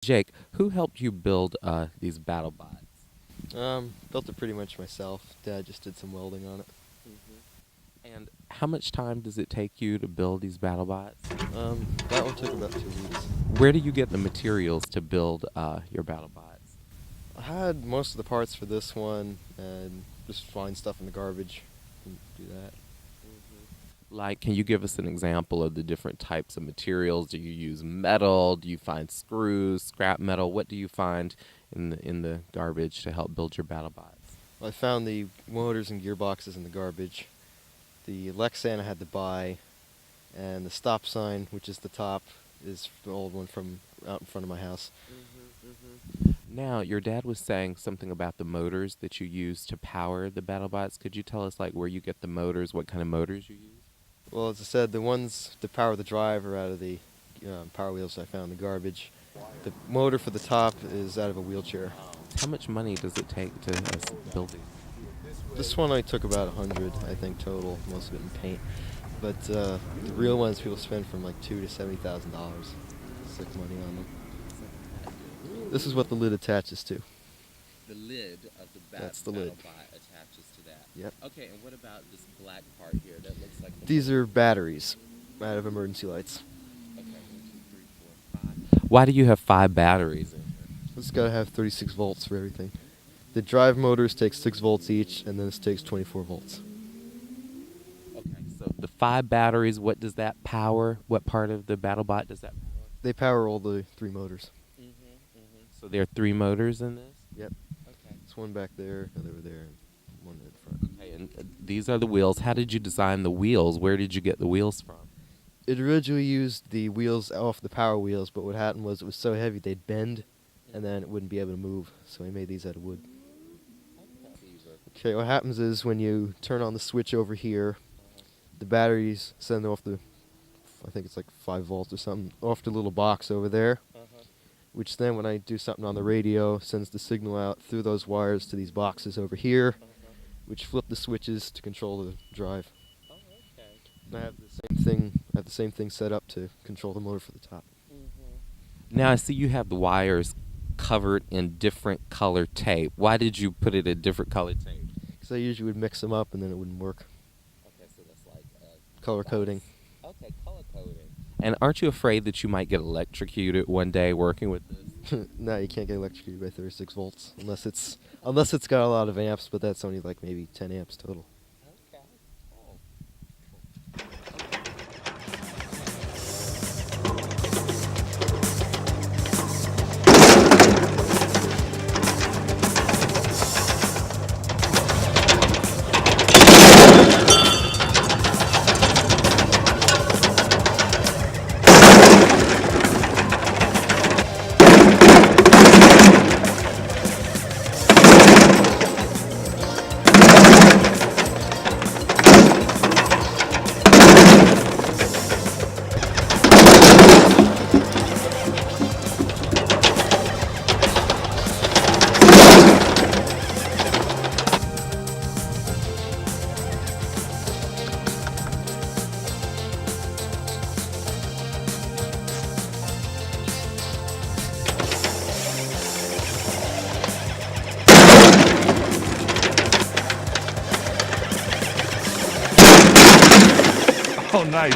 Jake, who helped you build these battle bots? Built it pretty much myself. Dad just did some welding on it. And how much time does it take you to build these battle bots? That one took about 2 weeks. Where do you get the materials to build your battle bots? I had most of the parts for this one and just find stuff in the garbage and do that. Like, can you give us an example of the different types of materials? Do you use metal? Do you find screws, scrap metal? What do you find in the garbage to help build your battle bots? I found the motors and gearboxes in the garbage. The Lexan I had to buy, and the stop sign, which is the top, is the old one from out in front of my house. Now, your dad was saying something about the motors that you use to power the battle bots. Could you tell us, like, where you get the motors, what kind of motors you use? Well, as I said, the ones to power the drive are out of the power wheels I found in the garbage. The motor for the top is out of a wheelchair. How much money does it take to build these? This one I took about 100, I think, total, most of it in paint. But the real ones people spend from like $2,000 to $70,000. Sick money on them. This is what the lid attaches to. The lid of the That's the lid. bot attaches to that. Yep. Okay, and what about this black part here that looks like These are batteries out of emergency lights. Okay, 1, 2, 3, 4, 5. Why do you have 5 batteries in here? This got to have 36 volts for everything. The drive motors take 6 volts each, and then this takes 24 volts. Okay, so the 5 batteries, what does that power? What part of the BattleBot does that power? They power all the 3 motors. So there are 3 motors in this? Yep. Okay. There's one back there, another over there, and one in front. Okay, and these are the wheels. How did you design the wheels? Where did you get the wheels from? It originally used the wheels off the power wheels, but what happened was it was so heavy they'd bend, and then it wouldn't be able to move, so we made these out of wood. Okay, what happens is when you turn on the switch over here, the batteries send off the, I think it's like 5 volts or something, off the little box over there, which then when I do something on the radio, sends the signal out through those wires to these boxes over here, which flip the switches to control the drive. Oh, okay. And I have the same thing set up to control the motor for the top. Now I see you have the wires covered in different color tape. Why did you put it in different color tape? Because I usually would mix them up and then it wouldn't work. Okay, so that's like Color coding. Okay, color coding. And aren't you afraid that you might get electrocuted one day working with this? No, you can't get electrocuted by 36 volts unless it's got a lot of amps, but that's only like maybe 10 amps total. Okay. Cool. Oh, nice.